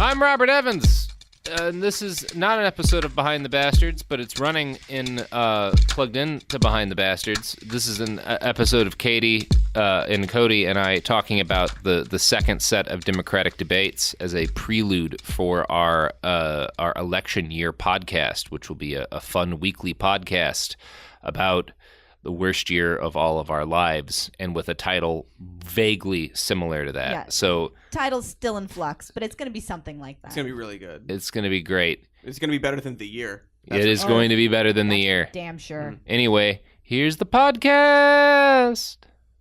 I'm Robert Evans, and this is not an episode of Behind the Bastards, but it's running in plugged in to Behind the Bastards. This is an episode of Katy and Cody and I talking about the second set of Democratic debates as a prelude for our election year podcast, which will be a fun weekly podcast about the worst year of all of our lives, and with a title vaguely similar to that. Yeah. So title's still in flux, but it's going to be something like that. It's going to be really good. it's going to be great. It's going to be better than the year. It is going to be better than the year. Damn sure. Anyway, here's the podcast.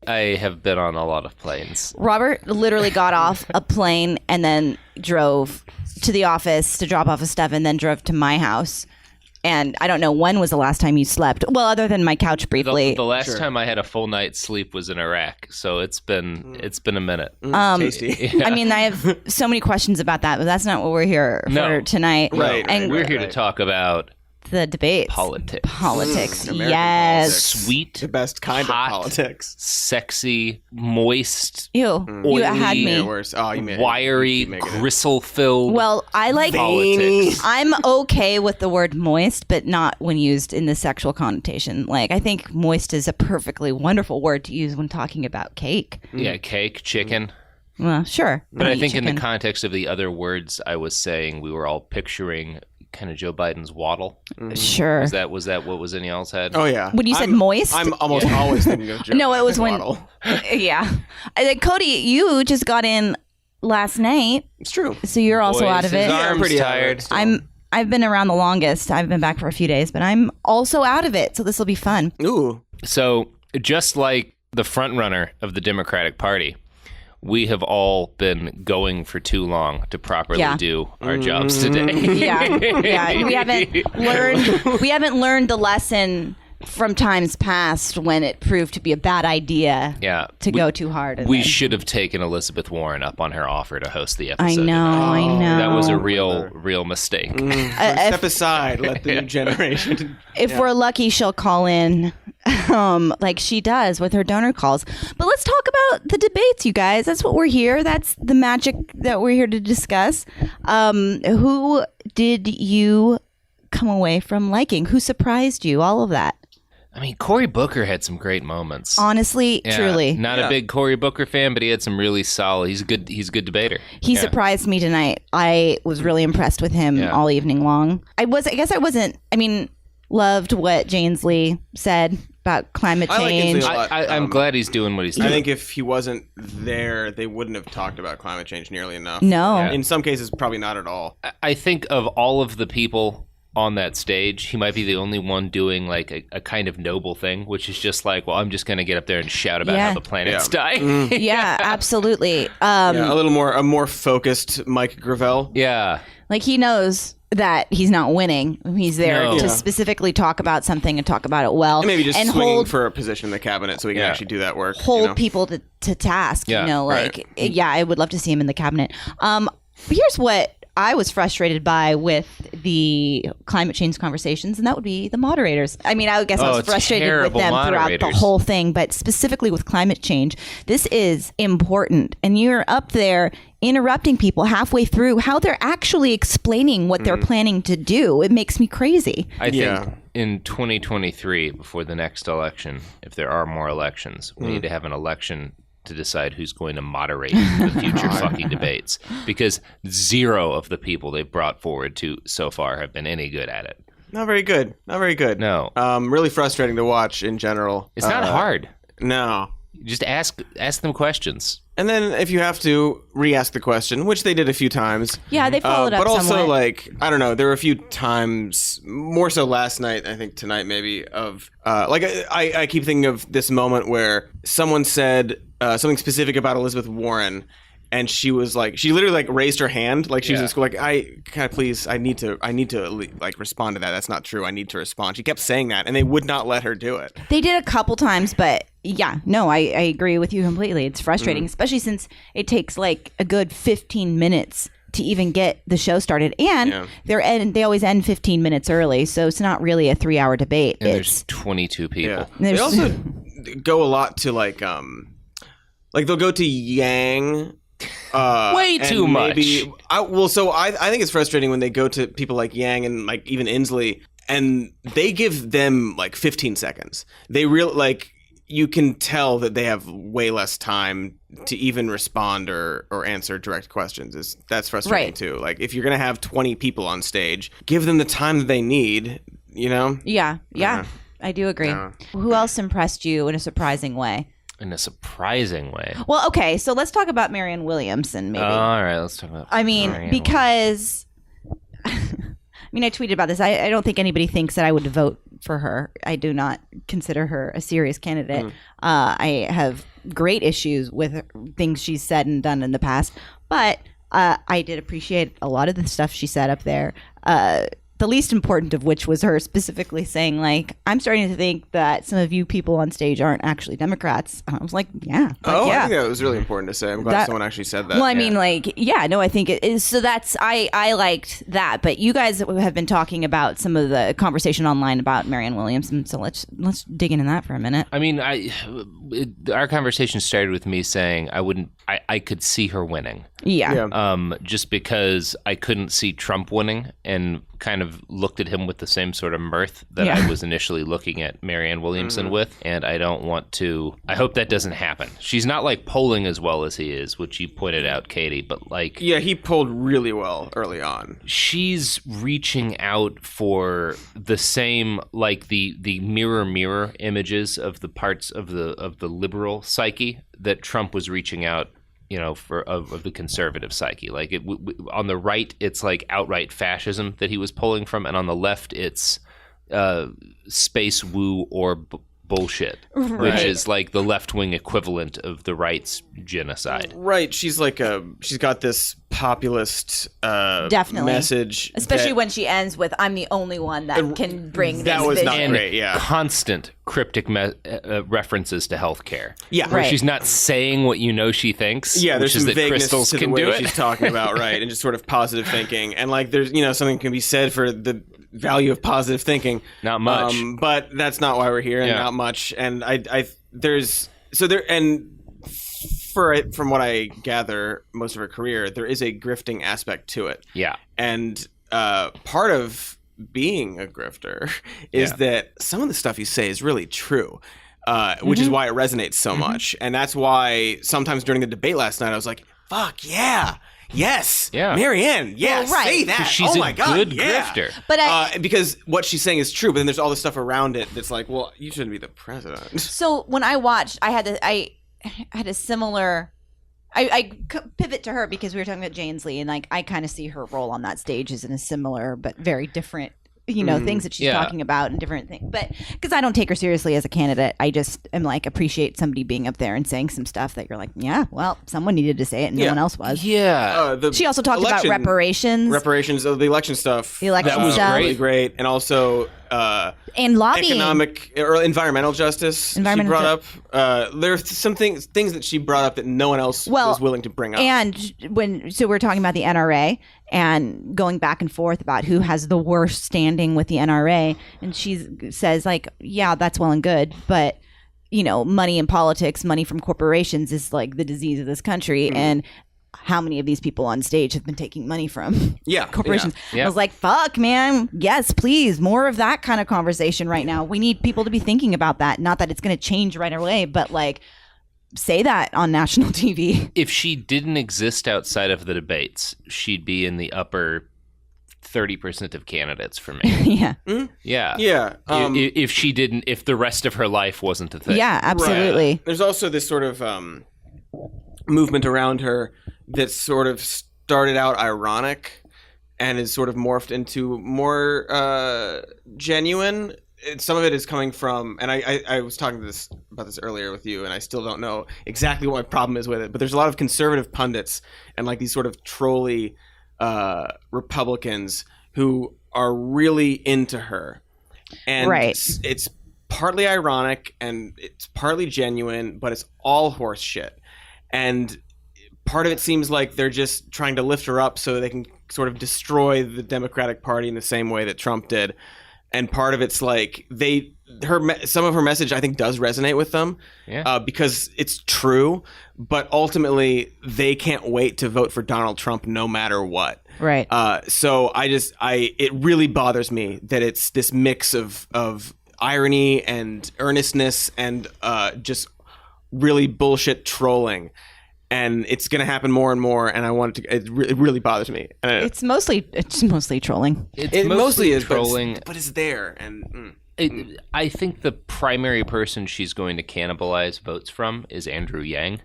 I have been on a lot of planes. Robert literally got off a plane and then drove to the office to drop off his stuff and then drove to my house. And I don't know, when was the last time you slept? Well, other than my couch briefly. The last time I had a full night's sleep was in Iraq, so it's been a minute. Tasty. Yeah. I mean, I have so many questions about that, but that's not what we're here for tonight. Right. And We're here to talk about the debates. politics. Politics, American yes. politics. Sweet, The best kind hot, of politics. sexy, moist, Ew, you had oily, me. Yeah, worse. Oh, you made wiry, you make it. gristle-filled Well, I like politics. I'm okay with the word moist, but not when used in the sexual connotation. Like, I think moist is a perfectly wonderful word to use when talking about cake. Yeah, cake, chicken. Well, sure. But I think in chicken. the context of the other words I was saying, we were all picturing kind of Joe Biden's waddle. Sure. Was that what was in y'all's head? Oh, yeah. When you said I'm- moist? I'm almost always thinking of Joe No, it was Biden when. Waddle. Yeah. Cody, you just got in last night, It's true. so you're also Boy, out of his it. arm's pretty tired. tired. I've been around the longest. I've been back for a few days, but I'm also out of it, so this will be fun. Ooh. So, just like the front runner of the Democratic Party, we have all been going for too long to properly Yeah. do our jobs today. Yeah. We haven't learned the lesson from times past when it proved to be a bad idea Yeah. to go too hard. We should have taken Elizabeth Warren up on her offer to host the episode. I know. That was a real mistake. Step aside. Let the new generation. If we're lucky, she'll call in like she does with her donor calls. But let's talk about the debates, you guys. That's what we're here. That's the magic that we're here to discuss. Who did you come away from liking? Who surprised you? All of that. I mean, Cory Booker had some great moments. Honestly, Yeah, truly. Not a big Cory Booker fan, but he had some really solid. He's a good debater. He Yeah. surprised me tonight. I was really impressed with him Yeah. all evening long. I guess I wasn't. I mean, loved what Janesley said about climate I like change. Inslee a lot. I'm glad he's doing what he's doing. I think if he wasn't there, they wouldn't have talked about climate change nearly enough. No. Yeah. In some cases, probably not at all. I think of all of the people on that stage, he might be the only one doing like a kind of noble thing, which is just like, well, I'm just going to get up there and shout about Yeah. how the planet's Yeah. dying. Yeah, absolutely. Yeah, a more focused Mike Gravel. Yeah. Like, he knows that he's not winning. He's there No. to Yeah. specifically talk about something and talk about it well. And maybe just and swinging hold for a position in the cabinet so he can Yeah. actually do that work. hold people to task. Yeah, you know, right. like yeah, I would love to see him in the cabinet. Here's what I was frustrated by with the climate change conversations, and that would be the moderators. I mean, I guess I was frustrated with terrible them throughout the moderators. whole thing, but specifically with climate change, this is important. And you're up there interrupting people halfway through how they're actually explaining what they're planning to do. It makes me crazy. I think Yeah. in 2023, before the next election, if there are more elections, we need to have an election to decide who's going to moderate the future fucking debates. Because zero of the people they've brought forward to so far have been any good at it. Not very good. Not very good. No. Really frustrating to watch in general. It's not hard. No. Just ask them questions. And then if you have to re-ask the question, which they did a few times. Yeah, they followed up But also, somewhat. like, I don't know, there were a few times, more so last night, I think tonight maybe, of, I keep thinking of this moment where someone said something specific about Elizabeth Warren, and she was like, she literally like raised her hand, like she was in school, like, I need to like respond to that. That's not true. I need to respond. She kept saying that, and they would not let her do it. They did a couple times, but yeah, no, I agree with you completely. It's frustrating, especially since it takes like a good 15 minutes to even get the show started, and they always end 15 minutes early, so it's not really a 3-hour debate. And there's 22 people. Yeah. There's- They also go a lot to like they'll go to Yang Way too much. I think it's frustrating when they go to people like Yang and like even Inslee, and they give them like 15 seconds. They you can tell that they have way less time to even respond or answer direct questions. That's frustrating too. Like if you're gonna have 20 people on stage, give them the time that they need. You know? Yeah. I do agree. Who else impressed you in a surprising way? In a surprising way. Well, okay, so let's talk about Marianne Williamson, maybe. All right, let's talk about. Because I tweeted about this. I don't think anybody thinks that I would vote for her. I do not consider her a serious candidate. I have great issues with things she's said and done in the past, but I did appreciate a lot of the stuff she said up there. The least important of which was her specifically saying, like, I'm starting to think that some of you people on stage aren't actually Democrats. And I was like, yeah. I think that was really important to say. I'm glad someone actually said that. Well, I mean, I think it is. So I liked that. But you guys have been talking about some of the conversation online about Marianne Williamson. So let's dig into that for a minute. I mean, our conversation started with me saying I could see her winning. Yeah. Just because I couldn't see Trump winning, and kind of looked at him with the same sort of mirth that I was initially looking at Marianne Williamson with, and I don't want to. I hope that doesn't happen. She's not like polling as well as he is, which you pointed out, Katy, but like he polled really well early on. She's reaching out for the same, like the mirror images of the parts of the liberal psyche that Trump was reaching out, of the conservative psyche. Like on the right, it's like outright fascism that he was pulling from, and on the left, it's space woo or bullshit, which is like the left-wing equivalent of the right's genocide. Right. She's got this populist definitely message. Especially when she ends with, I'm the only one that can bring that this was vision. Not great, yeah. Constant cryptic references to healthcare. Yeah. Where she's not saying what she thinks. Yeah, there's which some is that vagueness crystals to can the way do it. she's talking about, right, and just sort of positive thinking. And like there's, something can be said for the value of positive thinking. Not much. But that's not why we're here, and not much. And from what I gather, most of her career, there is a grifting aspect to it. Yeah. And part of being a grifter is that some of the stuff you say is really true, which is why it resonates so much. And that's why sometimes during the debate last night, I was like, fuck yeah. Yes. Yeah. Marianne. Yeah. Well, right. Say that. She's my God. Good yeah. grifter. But because what she's saying is true, but then there's all this stuff around it that's like, well, you shouldn't be the president. So when I watched, I had a similar. I pivot to her because we were talking about Ainsley, and like I kind of see her role on that stage as in a similar but very different, things that she's talking about and different things. But because I don't take her seriously as a candidate, I just am like appreciate somebody being up there and saying some stuff that you're like, yeah, well, someone needed to say it and no one else was. Yeah. She also talked about reparations. The election stuff. That was really great, and also. And lobbying. Economic or environmental justice she brought up. There's some things that she brought up that no one else was willing to bring up. And we're talking about the NRA and going back and forth about who has the worst standing with the NRA. And she says like, yeah, that's well and good, but money in politics, money from corporations is like the disease of this country. And how many of these people on stage have been taking money from corporations? Yeah. I was like, fuck, man. Yes, please. More of that kind of conversation right now. We need people to be thinking about that. Not that it's going to change right away, but like say that on national TV. If she didn't exist outside of the debates, she'd be in the upper 30% of candidates for me. Yeah. Yeah. Yeah. If the rest of her life wasn't a thing. Yeah, absolutely. Right. There's also this sort of movement around her that sort of started out ironic and is sort of morphed into more genuine. Some of it is coming from, and I was talking about this earlier with you, and I still don't know exactly what my problem is with it, but there's a lot of conservative pundits and like these sort of trolly Republicans who are really into her. And it's partly ironic and it's partly genuine, but it's all horse shit. And part of it seems like they're just trying to lift her up so they can sort of destroy the Democratic Party in the same way that Trump did. And part of it's like they some of her message I think does resonate with them, because it's true. But ultimately, they can't wait to vote for Donald Trump no matter what. Right. So it really bothers me that it's this mix of irony and earnestness and just really bullshit trolling. And it's going to happen more and more, and I want it to. It really bothers me. It's mostly trolling. It mostly is trolling, but it's there. And I think the primary person she's going to cannibalize votes from is Andrew Yang,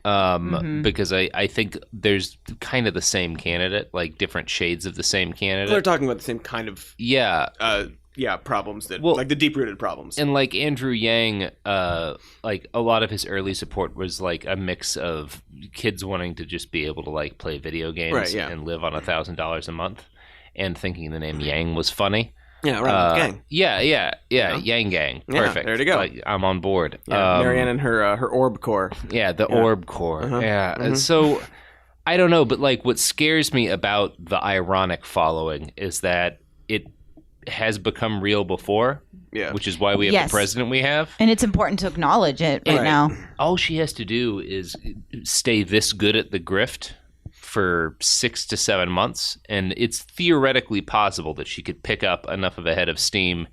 because I think there's kind of the same candidate, like different shades of the same candidate. They're talking about the same kind of problems like the deep-rooted problems. And like Andrew Yang, like a lot of his early support was like a mix of kids wanting to just be able to like play video games and live on $1,000 a month, and thinking the name Yang was funny. Yeah, right. Gang. Yeah. Yang Gang. Perfect. There you go. Like, I'm on board. Yeah, Marianne and her orb core. Yeah, the orb core. Yeah. So I don't know, but like what scares me about the ironic following is that it has become real before. Yeah. Which is why we have the president we have. And it's important to acknowledge it right now. All she has to do is stay this good at the grift for 6 to 7 months, and it's theoretically possible that she could pick up enough of a head of steam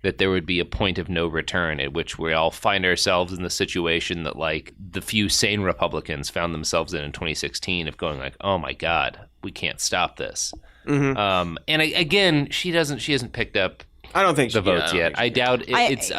that there would be a point of no return at which we all find ourselves in the situation that like the few sane Republicans found themselves in 2016 of going like, oh my God, we can't stop this. And again, she hasn't picked up I don't think the votes yet. I doubt it,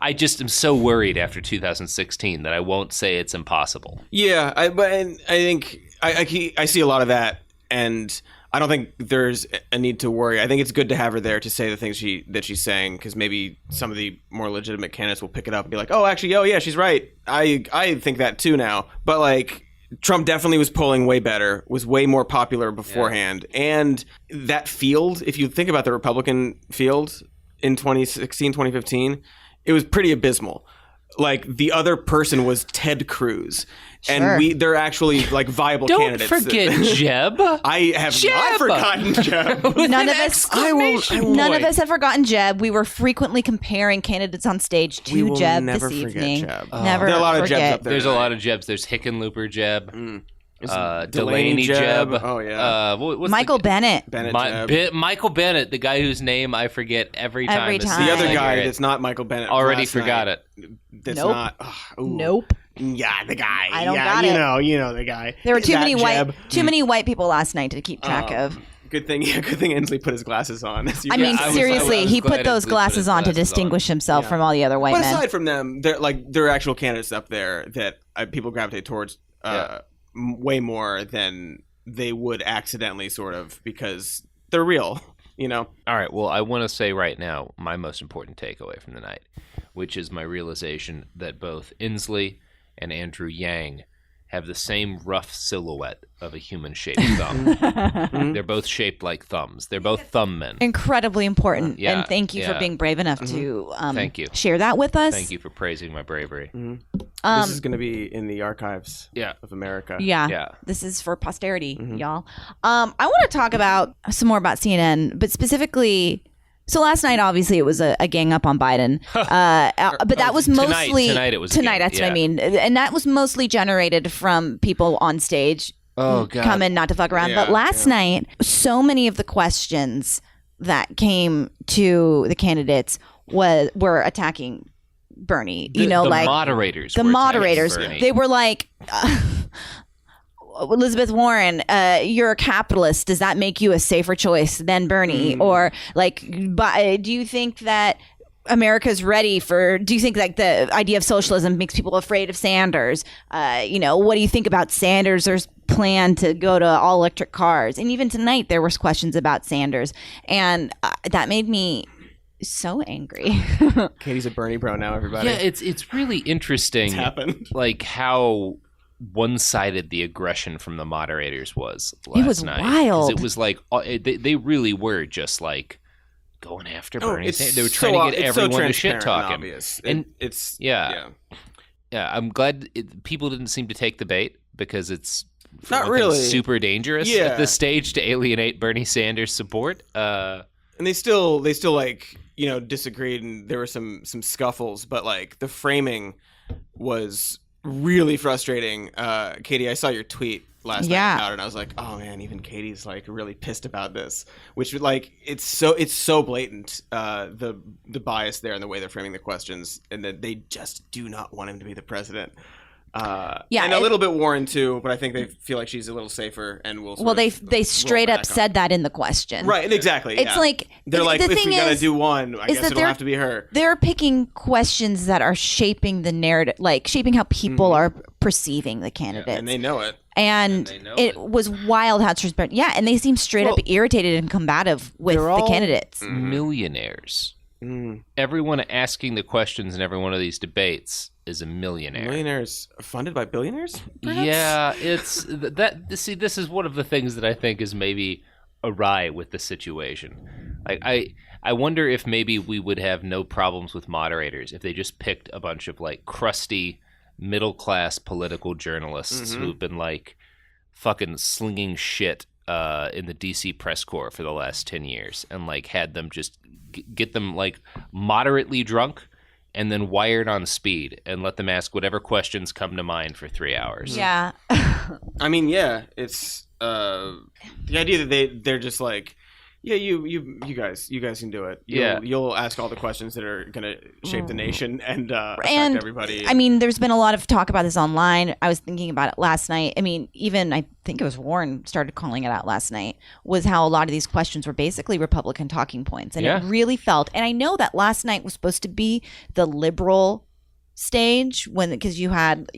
I just am so worried after 2016 that I won't say it's impossible. Yeah, I think I see a lot of that, and I don't think there's a need to worry. I think it's good to have her there to say the things that she's saying, because maybe some of the more legitimate candidates will pick it up and be like, oh, actually, oh yeah, she's right. I think that too now. But like, Trump definitely was polling way better, was way more popular beforehand. Yeah. And that field, if you think about the Republican field in 2016, 2015, it was pretty abysmal. Like, the other person was Ted Cruz. Sure. And they're actually like viable candidates. Don't forget Jeb. I have not forgotten Jeb. None of us have forgotten Jeb. We were frequently comparing candidates on stage to Jeb this evening. Jeb. Never there are a lot forget. of Jebs up there. There's a lot of Jebs. There's Hickenlooper Jeb. Delaney Jeb. Oh yeah. Michael Bennett. Michael Bennett, the guy whose name I forget every time. The other guy that's not Mike Bennett. Already forgot it. That's not. Nope. Yeah, the guy. I don't got it. You know the guy. There were too many white people last night to keep track of. Good thing Inslee put his glasses on. I mean, seriously, he put those glasses on to distinguish himself from all the other white men. But aside from them, there are actual candidates up there that people gravitate towards way more than they would accidentally, sort of, because they're real. You know. All right. Well, I want to say right now my most important takeaway from the night, which is my realization that both Inslee and Andrew Yang have the same rough silhouette of a human-shaped thumb. They're both shaped like thumbs. They're both thumb men. Incredibly important. And thank you for being brave enough to thank you. Share that with us. Thank you for praising my bravery. This is going to be in the archives of America. Yeah. This is for posterity, y'all. I want to talk about some more about CNN, but specifically... So last night, obviously, it was a gang up on Biden, but that was mostly tonight. It was tonight. That's what I mean, and that was mostly generated from people on stage. Oh God, coming not to fuck around. But last night, so many of the questions that came to the candidates were attacking Bernie. The moderators. They were like. Elizabeth Warren, you're a capitalist. Does that make you a safer choice than Bernie? Or like, do you think that America's ready for? Do you think like the idea of socialism makes people afraid of Sanders? What do you think about Sanders' plan to go to all electric cars? And even tonight, there was questions about Sanders, and that made me so angry. Katie's a Bernie bro now, everybody. Yeah, it's really interesting. It's happened. Like how one-sided the aggression from the moderators was last night. It was wild. It was like they really were just like going after Bernie. They were trying to get everyone to shit talk him. And it's I'm glad people didn't seem to take the bait, because it's not really super dangerous at this stage to alienate Bernie Sanders support. And they still like disagreed and there were some scuffles, but like the framing was really frustrating. Katie, I saw your tweet last night about it, and I was like, oh man, even Katie's like really pissed about this, which like it's so blatant, the bias there and the way they're framing the questions, and that they just do not want him to be the president. And a little bit Warren too, but I think they feel like she's a little safer and will. Well, they straight up said that in the question, right? Exactly. It's like they're like, the if thing we gotta is, do one, I guess it'll have to be her. They're picking questions that are shaping the narrative, like shaping how people are perceiving the candidates, and they know it. And it was wild how transparent. Yeah, and they seem straight up irritated and combative with the candidates. Millionaires. Everyone asking the questions in every one of these debates is a millionaire. Millionaires funded by billionaires? Perhaps? Yeah, it's that. See, this is one of the things that I think is maybe awry with the situation. I wonder if maybe we would have no problems with moderators if they just picked a bunch of like crusty middle class political journalists who've been like fucking slinging shit in the DC press corps for the last 10 years and like had them just get them like moderately drunk and then wired on speed and let them ask whatever questions come to mind for 3 hours. Yeah. I mean, yeah, it's the idea that they're just like, yeah, you guys can do it. You'll ask all the questions that are going to shape the nation and affect everybody. I mean, there's been a lot of talk about this online. I was thinking about it last night. I mean, even I think it was Warren started calling it out last night, was how a lot of these questions were basically Republican talking points. And it really felt, and I know that last night was supposed to be the liberal stage because you had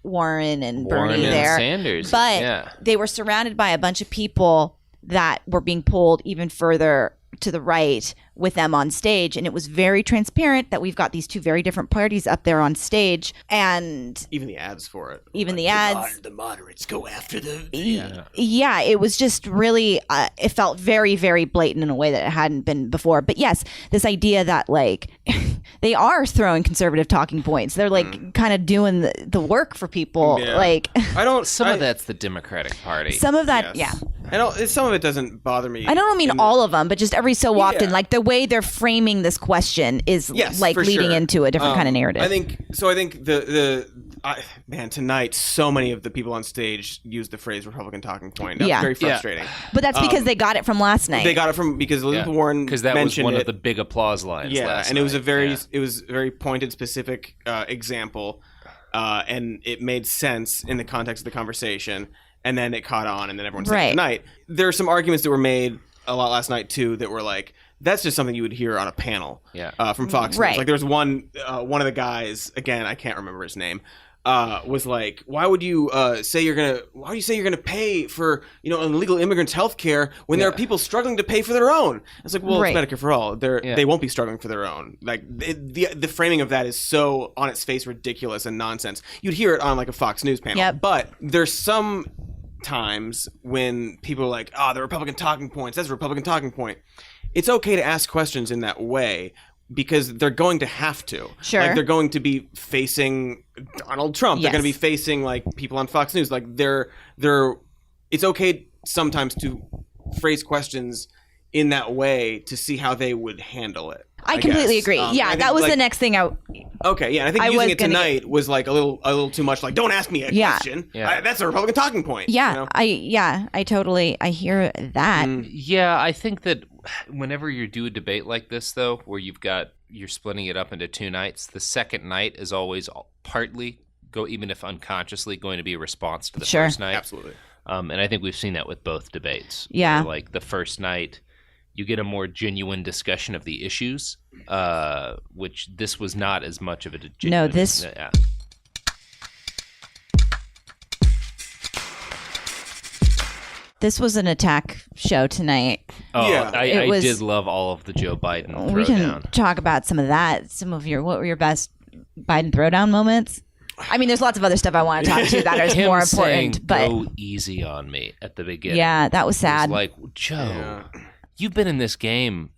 Warren and Bernie there, Sanders, but they were surrounded by a bunch of people that were being pulled even further to the right with them on stage, and it was very transparent that we've got these two very different parties up there on stage, and even the ads for it, the moderates go after the it was just really it felt very, very blatant in a way that it hadn't been before. But yes, this idea that like they are throwing conservative talking points, they're like kind of doing the work for people. Like some of that's the Democratic Party, some of that some of it doesn't bother me. I don't mean all of them, but just every so often, like the way they're framing this question is like leading into a different kind of narrative. I think man, tonight so many of the people on stage used the phrase Republican talking point. That was very frustrating. But that's because they got it from last night. They got it from because Elizabeth Warren because that was one of the big applause lines. Yeah, and it was a very pointed, specific example, and it made sense in the context of the conversation. And then it caught on, and then everyone said it tonight. There are some arguments that were made a lot last night too that were like, that's just something you would hear on a panel from Fox News. Like there was one of the guys, again, I can't remember his name, was like, why would you say you're gonna pay for illegal immigrants' health care when there are people struggling to pay for their own? It's like, well, it's Medicare for all. They won't be struggling for their own. Like the framing of that is so on its face ridiculous and nonsense. You'd hear it on like a Fox News panel, but there's some times when people are like, the Republican talking points, that's a Republican talking point. It's okay to ask questions in that way because they're going to have to. Sure. Like they're going to be facing Donald Trump. They're going to be facing like people on Fox News. Like it's okay sometimes to phrase questions in that way to see how they would handle it. I completely agree. That was the next thing Okay, yeah, I think using it tonight was like a little too much. Like, don't ask me a question. Yeah. That's a Republican talking point. Yeah, I totally hear that. Yeah, I think that whenever you do a debate like this, though, where you're splitting it up into two nights, the second night is always partly even if unconsciously, going to be a response to the first night. Absolutely. And I think we've seen that with both debates. Yeah, like the first night, you get a more genuine discussion of the issues, which this was not as much of a genuine. No, this. This was an attack show tonight. Oh, yeah. I did love all of the Joe Biden throwdown. We can talk about some of that. What were your best Biden throwdown moments? I mean, there's lots of other stuff I want to talk to that is more important. But go easy on me at the beginning. Yeah, that was sad. It was like, Joe, you've been in this game,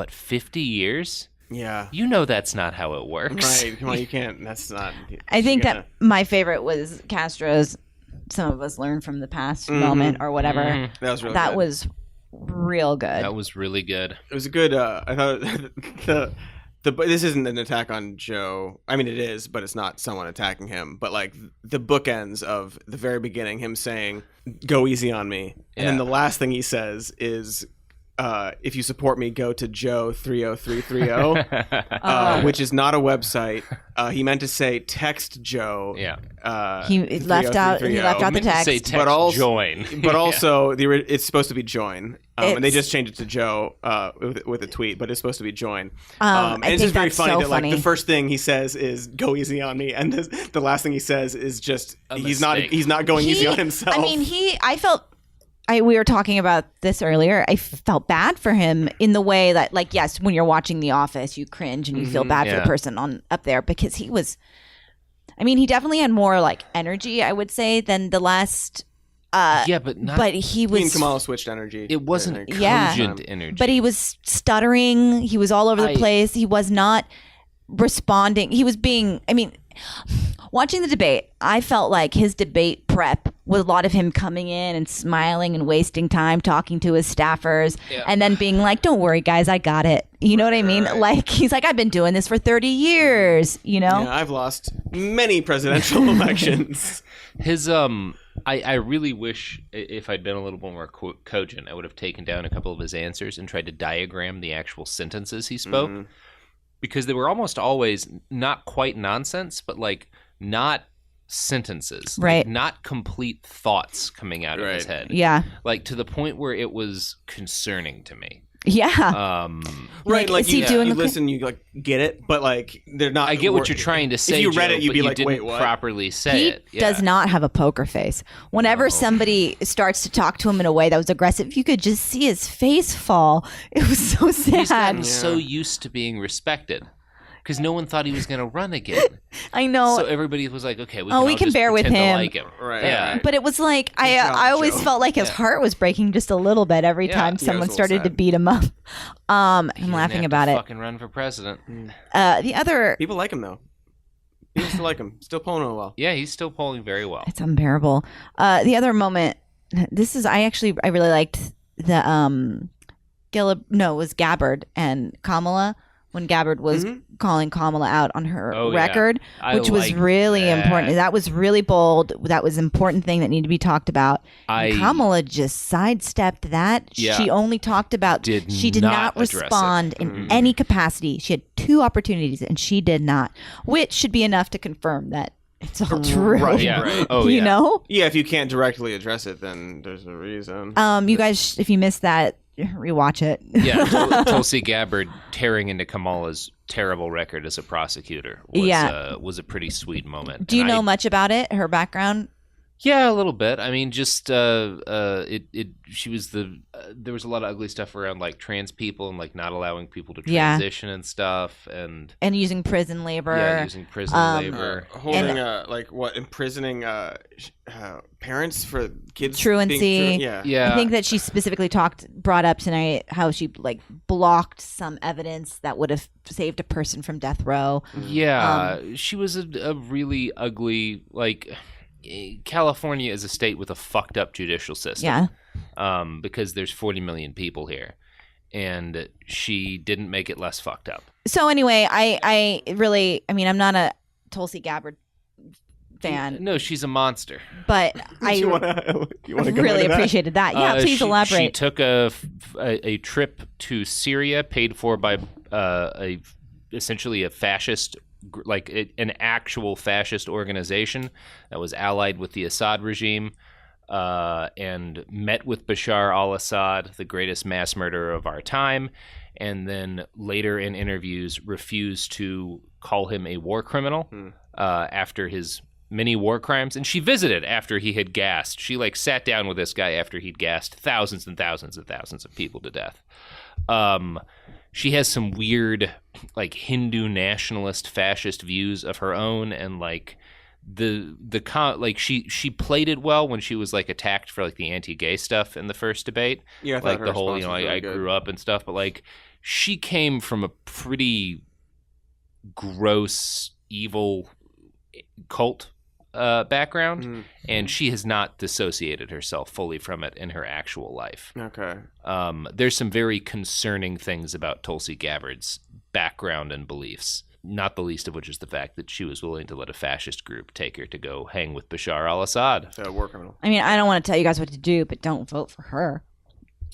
50 years? Yeah. You know that's not how it works. Right. Come on, you can't. That's not. I think that my favorite was Castro's "Some of Us Learn from the Past" moment or whatever. That was really That good. was real good. That was really good. It was a good. I thought this isn't an attack on Joe. I mean, it is, but it's not someone attacking him. But like the bookends of the very beginning, him saying, "Go easy on me," and then the last thing he says is, "If you support me, go to Joe 30330," which is not a website. He meant to say text Joe. Yeah. He left out the text. Say text but also join. But also, it's supposed to be join. And they just changed it to Joe with a tweet, but it's supposed to be join. And it's just very funny that like the first thing he says is "Go easy on me," and the last thing he says is just he's not going easy on himself. I mean, we were talking about this earlier. I felt bad for him in the way that, like, yes, when you're watching The Office, you cringe and you feel bad for the person up there because he was. I mean, he definitely had more like energy, I would say, than the last. But he was. Me and Kamala switched energy. It wasn't cogent energy. But he was stuttering. He was all over the place. He was not responding. He was being. I mean, watching the debate, I felt like his debate prep with a lot of him coming in and smiling and wasting time talking to his staffers and then being like, "Don't worry, guys, I got it." You know what I mean? Right. Like, he's like, "I've been doing this for 30 years, you know? Yeah, I've lost many presidential elections. His, I really wish if I'd been a little bit more cogent, I would have taken down a couple of his answers and tried to diagram the actual sentences he spoke. Mm-hmm. Because they were almost always not quite nonsense, but like not sentences, right? Like not complete thoughts coming out of his head, like to the point where it was concerning to me. Right, like you listen, you like get it, but like they're not. I get what you're trying to say. If you read it, you'd be you like, didn't "Wait, what?" Properly say it. He does not have a poker face. Whenever somebody starts to talk to him in a way that was aggressive, you could just see his face fall. It was so sad. He's gotten so used to being respected. Because no one thought he was going to run again. I know. So everybody was like, okay, we can just bear with him. Like him. Right. Yeah. Right. But it was like, I always felt like his heart was breaking just a little bit every time someone started to beat him up. I'm laughing about it. Fucking run for president. The other... People like him, though. People still like him. Still polling real well. Yeah, he's still polling very well. It's unbearable. The other moment, I really liked the, it was Gabbard and Kamala. When Gabbard was calling Kamala out on her record, which was really important. That was really bold. That was an important thing that needed to be talked about. Kamala just sidestepped that. Yeah. She only talked about, she did not respond in any capacity. She had 2 opportunities and she did not, which should be enough to confirm that it's all true. Right, yeah. Right. Oh, you know? Yeah, if you can't directly address it, then there's a reason. You guys, if you missed that, rewatch it. Yeah, Tulsi Gabbard tearing into Kamala's terrible record as a prosecutor was a pretty sweet moment. Do you know much about it? Her background? Yeah, a little bit. I mean, just she was there was a lot of ugly stuff around like trans people and like not allowing people to transition and stuff and using prison labor. Yeah, using prison labor. Holding imprisoning parents for kids. Truancy. Yeah. I think that she specifically brought up tonight how she like blocked some evidence that would have saved a person from death row. Yeah, she was a really ugly like. California is a state with a fucked up judicial system. Yeah. Because there's 40 million people here. And she didn't make it less fucked up. So anyway, I I'm not a Tulsi Gabbard fan. No, she's a monster. But I really appreciated that. Yeah, please elaborate. She took a trip to Syria paid for by essentially a fascist, like an actual fascist organization that was allied with the Assad regime, and met with Bashar al-Assad, the greatest mass murderer of our time, and then later in interviews refused to call him a war criminal after his many war crimes. And she visited after he had gassed. She like sat down with this guy after he'd gassed thousands and thousands and thousands of people to death. She has some weird, like Hindu nationalist fascist views of her own, and like she played it well when she was like attacked for like the anti-gay stuff in the first debate. Yeah, I like the whole I grew up and stuff, but like she came from a pretty gross, evil cult background, and she has not dissociated herself fully from it in her actual life. Okay. There's some very concerning things about Tulsi Gabbard's background and beliefs, not the least of which is the fact that she was willing to let a fascist group take her to go hang with Bashar al-Assad. So war criminal. I mean, I don't want to tell you guys what to do, but don't vote for her.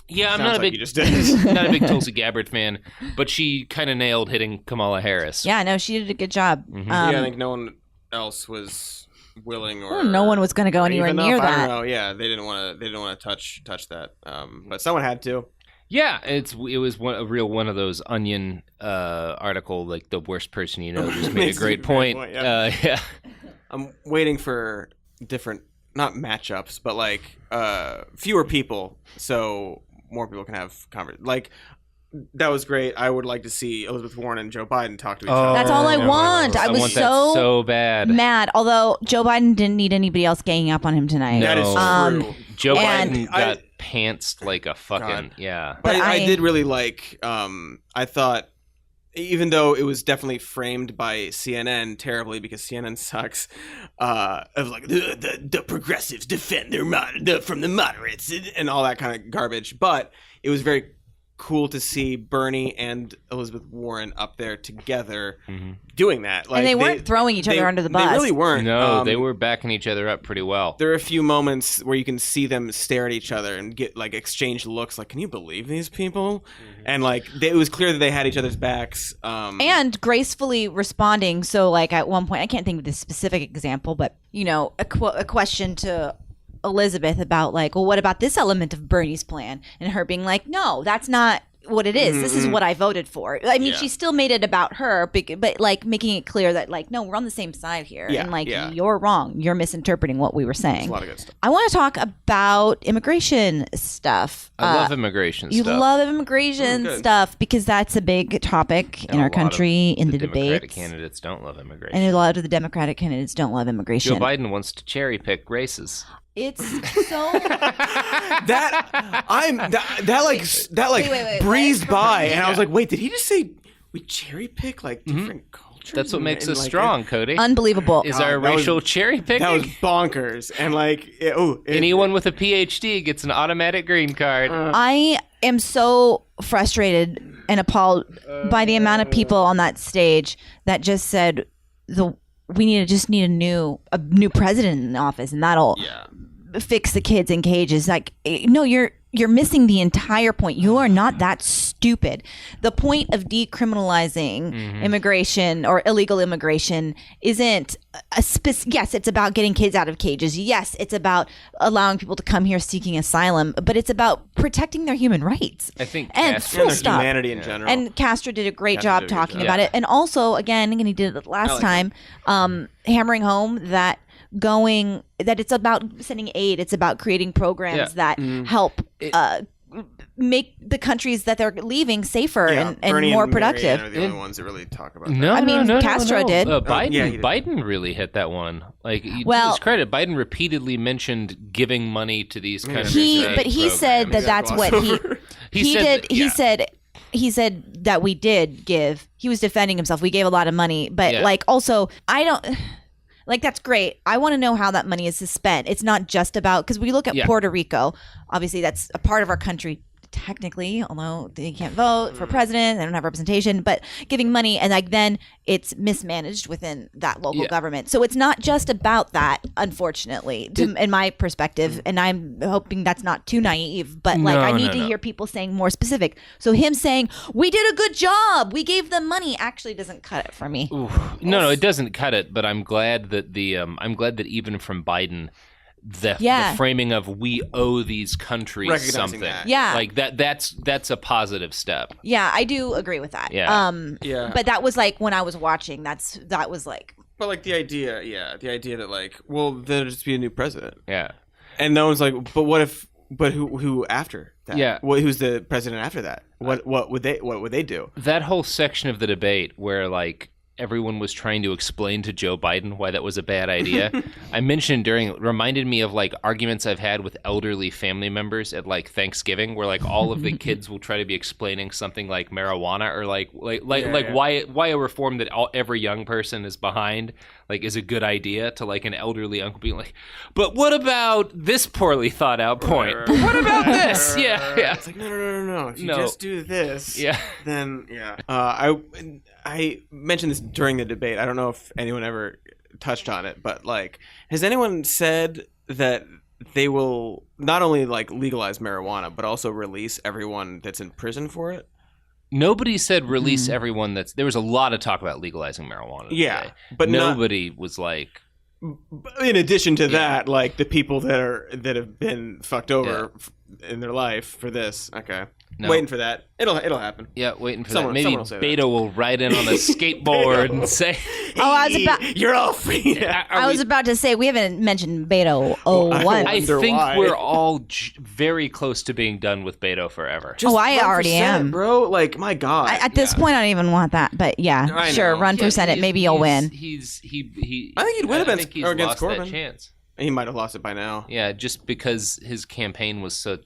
Yeah, I'm Sounds not a like big you just did. not a big Tulsi Gabbard fan, but she kind of nailed hitting Kamala Harris. Yeah, no, she did a good job. Yeah, I think no one else was willing, or no one was going to go anywhere even near if, I that. don't know. Yeah, they didn't want to touch that. But someone had to. Yeah, it was one of those Onion article, like the worst person you know just made a great point. Yeah. I'm waiting for different, not matchups, but like fewer people, so more people can have conversation. Like that was great. I would like to see Elizabeth Warren and Joe Biden talk to each other. That's all I want. I was want that so bad. mad. Although Joe Biden didn't need anybody else ganging up on him tonight. That is true. Joe And- Biden got pantsed like a fucking God. yeah. But But I I- did really like. I thought, even though it was definitely framed by CNN terribly because CNN sucks, it was like the progressives defend from the moderates and all that kind of garbage. But it was very cool to see Bernie and Elizabeth Warren up there together doing that. Like And they weren't throwing each other under the bus. They really weren't. No, they were backing each other up pretty well. There are a few moments where you can see them stare at each other and get like exchange looks like, can you believe these people? And like it was clear that they had each other's backs. And gracefully responding. So, like, at one point, I can't think of this specific example, but, you know, a question to Elizabeth about, like, well, what about this element of Bernie's plan? And her being like, no, that's not what it is. This is what I voted for. I mean, she still made it about her, but like making it clear that, like, no, we're on the same side here. Yeah, and, like, yeah. you're wrong. You're misinterpreting what we were saying. a lot of good stuff. I want to talk about immigration stuff. I love immigration You stuff. love immigration good. stuff because that's a big topic in And a our lot country of in the Democratic debates. candidates don't love immigration. And a lot of the Democratic candidates don't love immigration. Joe Biden wants to cherry pick races. It's so Wait, breezed what? by, and I was like, wait, did he just say we cherry pick like different cultures? That's what makes And, us like, strong, Cody. unbelievable. Is God, our that was- racial cherry picking? That was bonkers, and like, Anyone with a PhD gets an automatic green card. I am so frustrated and appalled by the amount of people on that stage that just said we need a new president in office, and that'll fix the kids in cages. Like, no, you're missing the entire point. You are not that stupid. The point of decriminalizing immigration or illegal immigration isn't yes, it's about getting kids out of cages. Yes, it's about allowing people to come here seeking asylum, but it's about protecting their human rights. I think and Castro- full their stop. humanity in general. And Castro did a great Castro job did a good talking job. about it. And also, again, and he did it last time, hammering home that it's about sending aid. It's about creating programs that help make the countries that they're leaving safer and Bernie more and productive. Marianne are the only ones that really talk about that. No, I mean, no, Castro no. did. Biden, yeah, he did. Biden really hit that one. Like, to Well- his credit, Biden repeatedly mentioned giving money to these countries. He said that that's what he did. He said that we did give. He was defending himself. We gave a lot of money, but like, also, I don't. Like, that's great. I want to know how that money is spent. It's not just about, because we look at Puerto Rico. Obviously, that's a part of our country, technically, although they can't vote for president, they don't have representation, but giving money, and like then it's mismanaged within that local government. So it's not just about that, unfortunately, in my perspective, and I'm hoping that's not too naive, but like I need to hear people saying more specific. So him saying, we did a good job, we gave them money, actually doesn't cut it for me. No, it doesn't cut it. But I'm glad that even from Biden, the framing of we owe these countries Recognizing something. that. Yeah. Like that's a positive step. Yeah, I do agree with that. Yeah. But that was like when I was watching. That was like. But like the idea that like, well, there'll just be a new president. Yeah. And no one's like, but who after that? Yeah. Who's the president after that? What would they do? That whole section of the debate where like everyone was trying to explain to Joe Biden why that was a bad idea. I mentioned reminded me of like arguments I've had with elderly family members at like Thanksgiving, where like all of the kids will try to be explaining something like marijuana or like why a reform that every young person is behind like is a good idea to like an elderly uncle being like, but what about this poorly thought out point? But what about this? Yeah. It's like no. If you just do this, then I mentioned this during the debate. I don't know if anyone ever touched on it, but like, has anyone said that they will not only like legalize marijuana, but also release everyone that's in prison for it? Nobody said release everyone there was a lot of talk about legalizing marijuana today. But nobody was like, in addition to that, like the people that have been fucked over in their life for this. Okay. No. Waiting for that. It'll happen. Yeah, waiting for that. Maybe Beto will ride in on a skateboard and say, you're all free. I was about to say, we haven't mentioned Beto 01. I think we're all very close to being done with Beto forever. I already am. Bro. Like, my God. At this point, I don't even want that. But yeah, sure, run for Senate. Maybe you'll win. I think he'd win against Corbyn. That chance. He might have lost it by now. Yeah, just because his campaign was so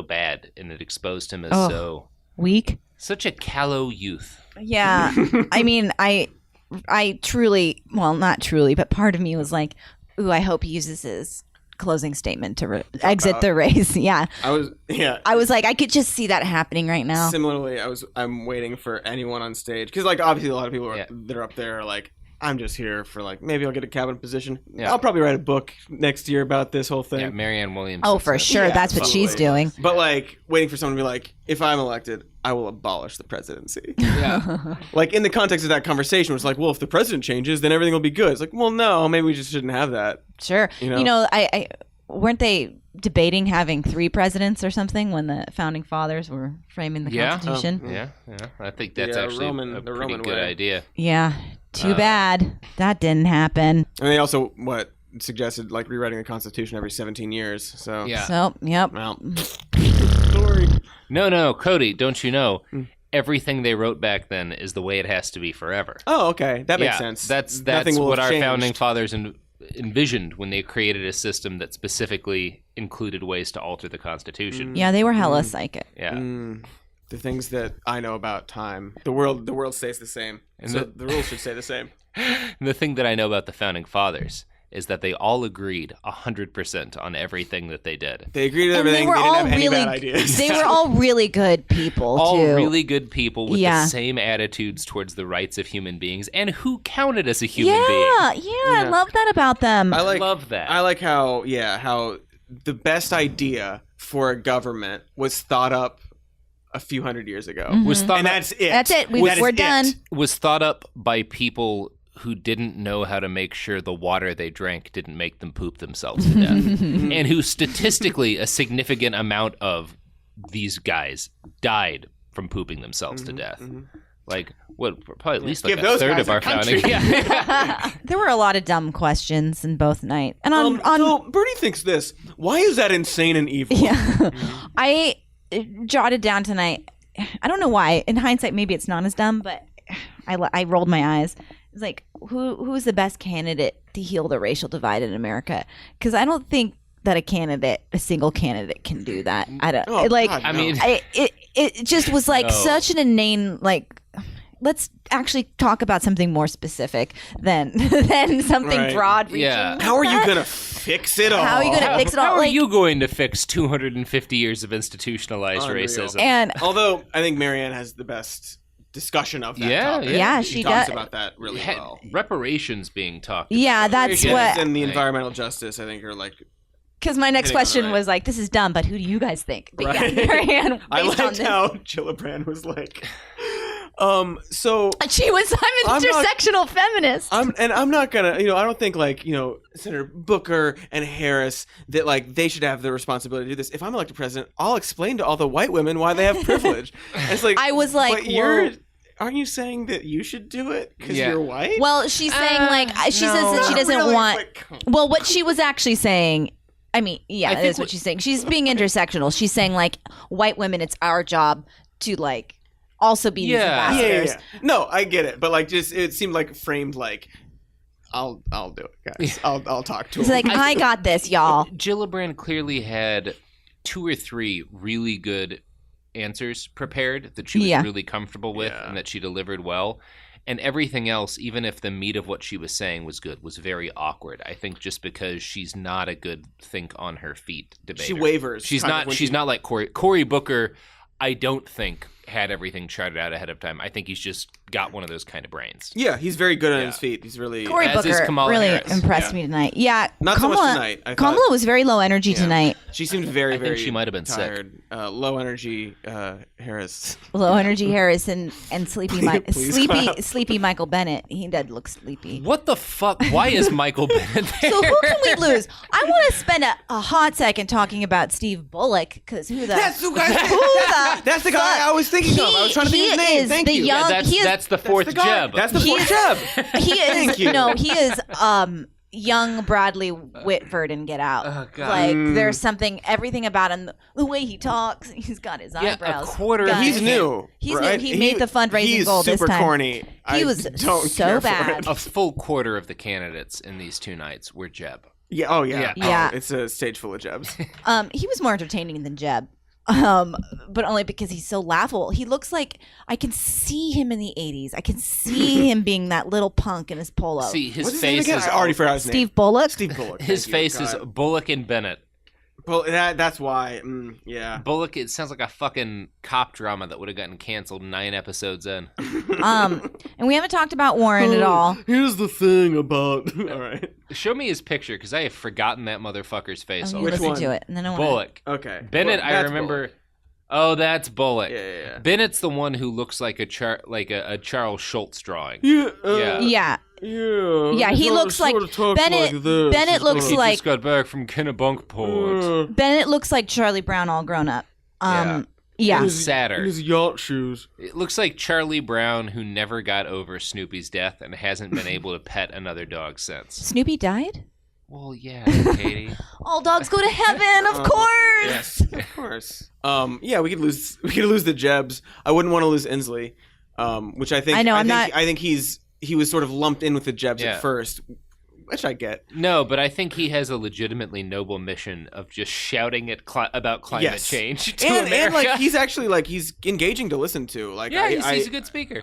bad and it exposed him as so weak, such a callow youth. Yeah. I mean, I truly, well, not truly, but part of me was like, ooh, I hope he uses his closing statement to exit the race. Yeah. I was like, I could just see that happening right now. Similarly, I'm waiting for anyone on stage because like obviously a lot of people that are up there are like, I'm just here for like, maybe I'll get a cabinet position. Yeah. I'll probably write a book next year about this whole thing. Yeah, Marianne Williamson. Oh, for sure. Yeah, that's what she's doing. But like waiting for someone to be like, if I'm elected, I will abolish the presidency. Yeah. Like in the context of that conversation, it's like, well, if the president changes, then everything will be good. It's like, well, no, maybe we just shouldn't have that. Sure. You know, I weren't they debating having 3 presidents or something when the founding fathers were framing the Constitution? Yeah. I think that's actually a pretty good idea. Yeah. Too bad that didn't happen. And they also suggested like rewriting the Constitution every 17 years. So yeah. So yep. Well, story. No, Cody, don't you know? Everything they wrote back then is the way it has to be forever. Oh, okay, that makes sense. That's what our founding fathers envisioned when they created a system that specifically included ways to alter the Constitution. Yeah, they were hella psychic. Yeah. The things that I know about time, the world stays the same, and so the rules should stay the same. The thing that I know about the founding fathers is that they all agreed 100% on everything that they did. They agreed with everything. They didn't have any bad ideas. They were all really good people, all too. really good people with the same attitudes towards the rights of human beings and who counted as a human being. Yeah, I love that about them. I love that. I like how the best idea for a government was thought up a few hundred years ago. Mm-hmm. That's it. That's it. We're done. Was thought up by people who didn't know how to make sure the water they drank didn't make them poop themselves to death. And who statistically a significant amount of these guys died from pooping themselves to death. Like, probably at least like a third of our founding. There were a lot of dumb questions in both nights. And so Bernie thinks this. Why is that insane and evil? Yeah. I jotted down tonight. I don't know why. In hindsight, maybe it's not as dumb, but I rolled my eyes. It's like, who's the best candidate to heal the racial divide in America? Because I don't think that a single candidate can do that. I don't. It just was like such an inane like. Let's actually talk about something more specific than something broad reaching. Yeah. How are you going to fix it all? How are you going to fix it all? How are you going to fix 250 years of institutionalized racism? And although I think Marianne has the best discussion of that topic. Yeah, she talks about that really well. Reparations being talked about. Yeah, that's what. And the environmental justice, I think, are like. Because my next question was like, this is dumb, but who do you guys think? But yeah, Marianne, I liked how Gillibrand was like, so she was. I'm an intersectional feminist. I'm not gonna. I don't think like Senator Booker and Harris that like they should have the responsibility to do this. If I'm elected president, I'll explain to all the white women why they have privilege. And it's like I was like, but aren't you saying that you should do it because you're white? Well, she's saying like she says that she doesn't want. Well, what she was actually saying. I mean, yeah, that is what she's saying. She's being intersectional. She's saying like white women, it's our job to like also be these ambassadors. Yeah. No, I get it, but like, just it seemed like framed like, I'll do it, guys. I'll talk to him. It's like, I got this, y'all. Gillibrand clearly had 2 or 3 really good answers prepared that she was really comfortable with and that she delivered well. And everything else, even if the meat of what she was saying was good, was very awkward. I think just because she's not a good think on her feet debater. She wavers. She's not like Cory. Cory Booker, I don't think had everything charted out ahead of time. I think he's just got one of those kind of brains. Yeah, he's very good on his feet. He's really Cory Booker really impressed me tonight. Yeah, not so much tonight. Kamala was very low energy tonight. She seemed very, very. I think she might have been tired. Sick. Low energy Harris. Low energy Harris and sleepy sleepy Michael Bennett. He did look sleepy. What the fuck? Why is Michael Bennett there? So who can we lose? I want to spend a hot second talking about Steve Bullock because that's the guy I was thinking of. I was trying to think of his name. Thank you. That's the fourth Jeb. That's the fourth Jeb. He is. No, he is. Young Bradley Whitford in Get Out. Oh, God. Like there's something, everything about him, the way he talks. He's got his eyebrows. He's new. He's new. He made the fundraising goal this time. He's super corny. He was so bad. A full quarter of the candidates in these 2 nights were Jeb. Yeah. Oh yeah. Yeah. Oh, it's a stage full of Jebs. He was more entertaining than Jeb. But only because he's so laughable. He looks like I can see him in the 80s. I can see him being that little punk in his polo. See, his face is... I already forgot his name. Steve Bullock? Steve Bullock. His face is Bullock and Bennett. Well, that's why. Yeah. Bullock, it sounds like a fucking cop drama that would have gotten canceled 9 episodes in. And we haven't talked about Warren at all. Here's the thing about... All right. Show me his picture, because I have forgotten that motherfucker's face already. Which one? To it, and then I Bullock. Okay. Bennett, I remember... Bullock. Oh, that's Bullock. Yeah. Bennett's the one who looks like a Charles Schultz drawing. Yeah, he looks like Bennett. Bennett looks he like just got back from Kennebunkport. Bennett looks like Charlie Brown all grown up. Yeah. Sadder. His yacht shoes. It looks like Charlie Brown who never got over Snoopy's death and hasn't been able to pet another dog since. Snoopy died? Well, yeah, Katy. All dogs go to heaven, of course. Yes, of course. Yeah, we could lose the Jebs. I wouldn't want to lose Inslee, which I think. I think he was sort of lumped in with the Jebs at first, which I get. No, but I think he has a legitimately noble mission of just shouting about climate change to America. And like he's actually like he's engaging to listen to. Like he's a good speaker.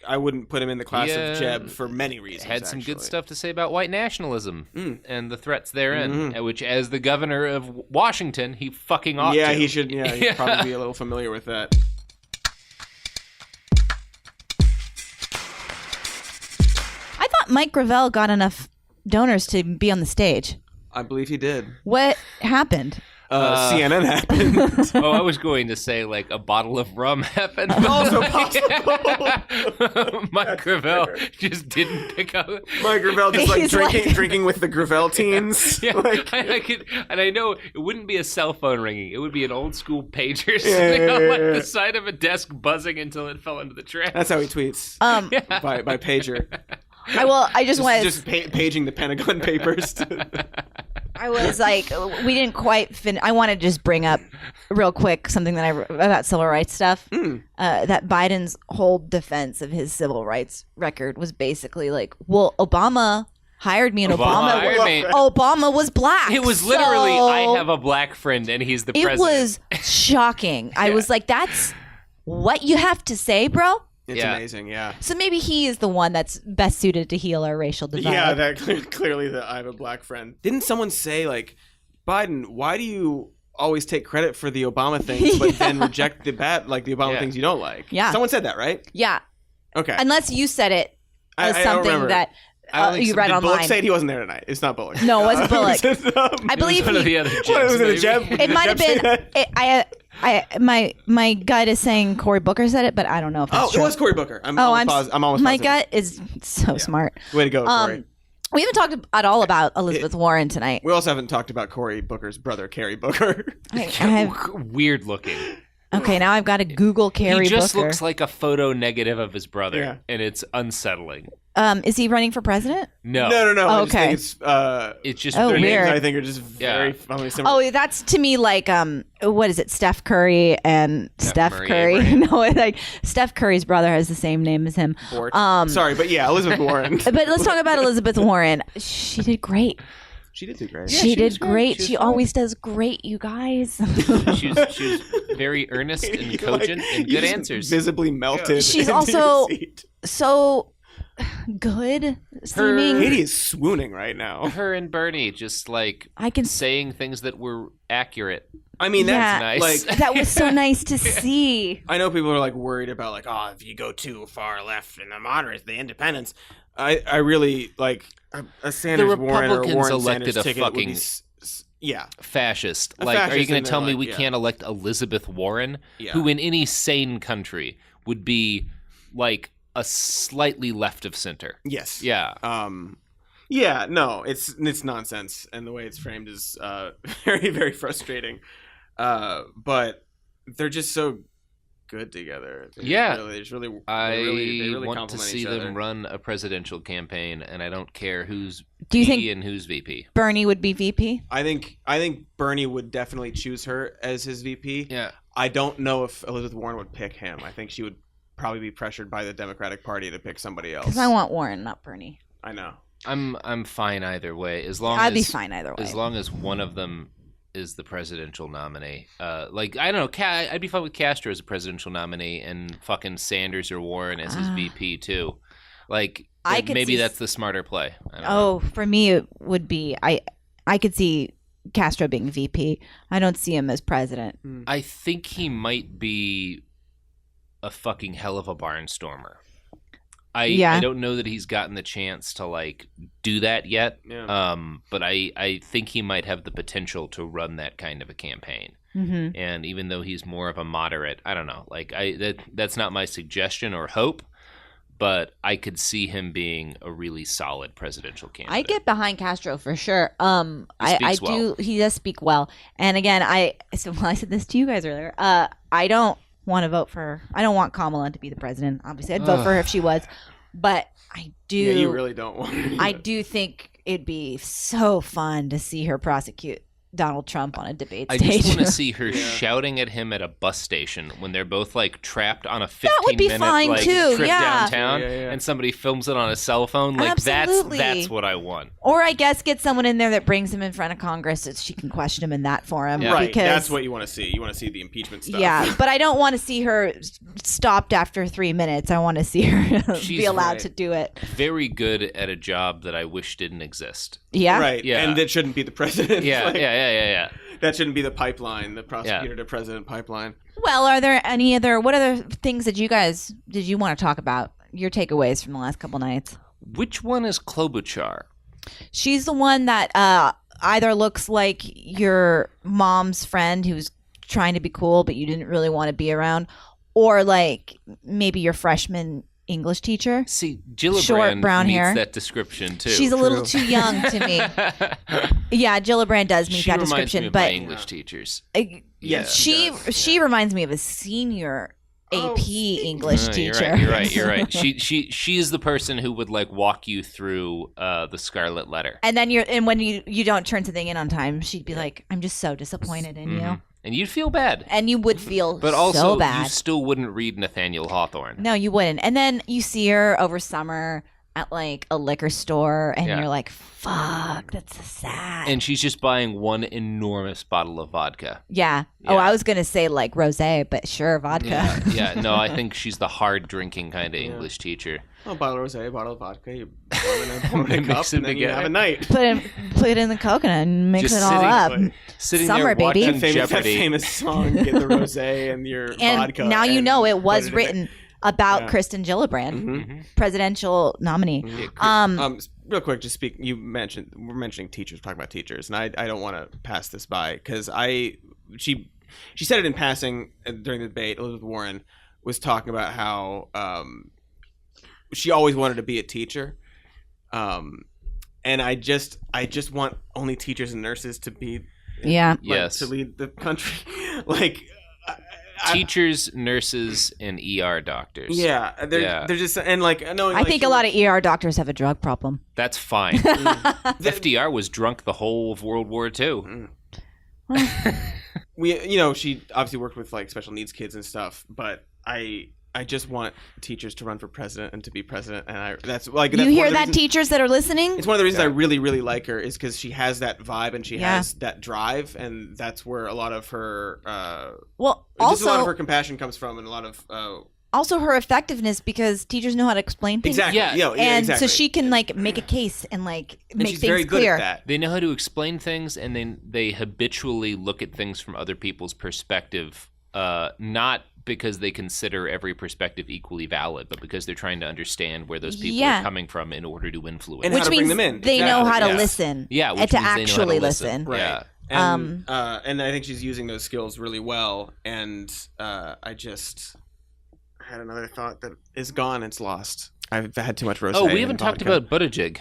I wouldn't put him in the class of Jeb for many reasons. Had some good stuff to say about white nationalism and the threats therein, which, as the governor of Washington, he fucking ought to. Yeah, he should. Yeah, he'd probably be a little familiar with that. I thought Mike Gravel got enough donors to be on the stage. I believe he did. What happened? CNN happened. Oh, I was going to say like a bottle of rum happened. Also possible. Mike Gravel just didn't pick up. Mike Gravel just like drinking with the Gravel teens. Yeah, I could, and I know it wouldn't be a cell phone ringing. It would be an old school pager sitting on like the side of a desk, buzzing until it fell into the trash. That's how he tweets. By pager. I just paging the Pentagon Papers. I was like, we didn't quite finish. I want to just bring up real quick something that I wrote about civil rights stuff. That Biden's whole defense of his civil rights record was basically like, well, Obama hired me and Obama was black. It was literally, I have a black friend and he's the president. It was shocking. I was like, that's what you have to say, bro? It's amazing, yeah. So maybe he is the one that's best suited to heal our racial divide. Yeah, that clearly that I have a black friend. Didn't someone say, like, Biden, why do you always take credit for the Obama things, but then reject the Obama things you don't like? Yeah. Someone said that, right? Yeah. Okay. Unless you said it as something that you read online. Bullock said he wasn't there tonight. It's not Bullock. No, it wasn't Bullock. I believe one of the other Jebs. Was it a Jeb? It might have been. My gut is saying Cory Booker said it, but I don't know if that's true. It was Cory Booker. I'm almost positive. My gut is so smart. Way to go, Cory. We haven't talked at all about Elizabeth Warren tonight. We also haven't talked about Cory Booker's brother, Cary Booker. Weird looking. Okay, now I've got to Google Cary Booker. He just looks like a photo negative of his brother, and it's unsettling. Is he running for president? No. No. Oh, I just think okay. It's just Oh, their weird. names, I think, are just very funnily similar. Oh, that's to me like what is it? Steph Curry and Steph Murray Curry. Abraham. No, like Steph Curry's brother has the same name as him. Bort. Sorry, but yeah, Elizabeth Warren. But let's talk about Elizabeth Warren. She did great. She did do great. she she did was great. great. She was She fine. always does great, you guys. she was very earnest and cogent and you good just answers. Visibly melted. She's into your also seat. so good seeming. Katy is swooning right now. Her and Bernie just like I can saying things that were accurate. I mean, that's Yeah. Nice. like. That was so nice to see. I know people are like worried about like, oh, if you go too far left in the moderates, the independents. I really like a Sanders Warren or Republicans Warren elected Sanders a ticket would fucking be yeah. fascist. A Like, are you fascist going in to there, tell me like, we yeah. can't elect Elizabeth Warren, Yeah. who in any sane country would be like a slightly left of center? Yes. Yeah. Yeah, no, it's nonsense, and the way it's framed is very, very frustrating. But they're just so good together. Yeah. they just really. I they really want to complement see each them other. run a presidential campaign, and I don't care who's Do you P think- and who's VP. Bernie would be VP. I think Bernie would definitely choose her as his VP. Yeah. I don't know if Elizabeth Warren would pick him. I think she would probably be pressured by the Democratic Party to pick somebody else. Because I want Warren, not Bernie. I know. I'm fine either way, as long I'd as be fine either way. as long as one of them is the presidential nominee. Like, I don't know, I'd be fine with Castro as a presidential nominee and fucking Sanders or Warren as his VP too. Like, I could maybe see- that's the smarter play. I don't know. Oh, for me it would be I could see Castro being VP. I don't see him as president. I think he might be a fucking hell of a barnstormer. Yeah. I don't know that he's gotten the chance to like do that yet. Yeah. But I think he might have the potential to run that kind of a campaign. Mm-hmm. And even though he's more of a moderate, I don't know. Like that's not my suggestion or hope, but I could see him being a really solid presidential candidate. I get behind Castro for sure. I speaks do. He does speak well. And again, I said this to you guys earlier. I don't want to vote for. I don't want Kamala to be the president. Obviously, I'd vote for her if she was. But I do. Yeah, you really don't want. I do think it'd be so fun to see her prosecute Donald Trump on a debate I stage. just want to see her shouting at him at a bus station when they're both like trapped on a 15 would be minute fine, like too, trip yeah. downtown, Yeah. and somebody films it on a cell phone. Like Absolutely. that's what I want. Or I guess get someone in there that brings him in front of Congress so she can question him in that forum. Yeah. Right. Because, That's what you want to see. You want to see the impeachment stuff. Yeah, but I don't want to see her stopped after 3 minutes. I want to see her be She's allowed right. to do it. Very good at a job that I wish didn't exist. Yeah. Right. Yeah. And that shouldn't be the president. Yeah, Like, yeah. That shouldn't be the pipeline, the prosecutor to president pipeline. Well, are there any what other things that did you want to talk about? Your takeaways from the last couple nights? Which one is Klobuchar? She's the one that either looks like your mom's friend who's trying to be cool, but you didn't really want to be around, or like maybe your freshman English teacher. See, Gillibrand Short brown meets hair. that description too. She's a little too young to me. Yeah, Gillibrand does meet She that reminds description, me of but my English teachers. Yes, she does, she reminds me of a senior AP English teacher. You're right. She is the person who would like walk you through the Scarlet Letter. And then when you don't turn something in on time, she'd be like, "I'm just so disappointed in you," And you'd feel bad. and you would feel But also, so bad. you still wouldn't read Nathaniel Hawthorne. No, you wouldn't. And then you see her over summer at like a liquor store, and Yeah. you're like, "Fuck, that's so sad." And she's just buying one enormous bottle of vodka. yeah. Oh, Yeah. I was gonna say like rosé, but sure, vodka. Yeah, no, I think she's the hard drinking kind of English teacher. A bottle of rosé, a bottle of vodka, you pour it in a Mix cup, them and then you together. have a night. Put it in the coconut and mix Just it all sitting, up. like, Sitting Summer, there baby. watching That Jeopardy. famous song, get the rosé and your And vodka. now you and know it put was in there. written about Yeah. Kristen Gillibrand, Mm-hmm. presidential nominee. Real quick, just speak. We're mentioning teachers, talking about teachers, and I don't want to pass this by because she said it in passing during the debate. Elizabeth Warren was talking about how she always wanted to be a teacher, and I just want only teachers and nurses to be Yeah. like, Yes. to lead the country. Like teachers, nurses, and ER doctors. Yeah, they're just and knowing. I think a lot of ER doctors have a drug problem. That's fine. FDR was drunk the whole of World War II. She obviously worked with special needs kids and stuff, but I just want teachers to run for president and to be president, and that's you hear that, teachers that are listening? It's one of the reasons I really, really like her is because she has that vibe and she has that drive, and that's where a lot of her a lot of her compassion comes from, and a lot of also her effectiveness, because teachers know how to explain things. Exactly. And exactly. so she can make a case and make she's things very good clear. at that. They know how to explain things, and then they habitually look at things from other people's perspective, not because they consider every perspective equally valid, but because they're trying to understand where those people are coming from in order to influence. And which how to means bring them in. They know how to listen. Yeah, which and to means they know how actually to listen. Right. Yeah. And I think she's using those skills really well. And I just had another thought that is gone. It's lost. I've had too much rosé. Oh, we haven't talked about Buttigieg.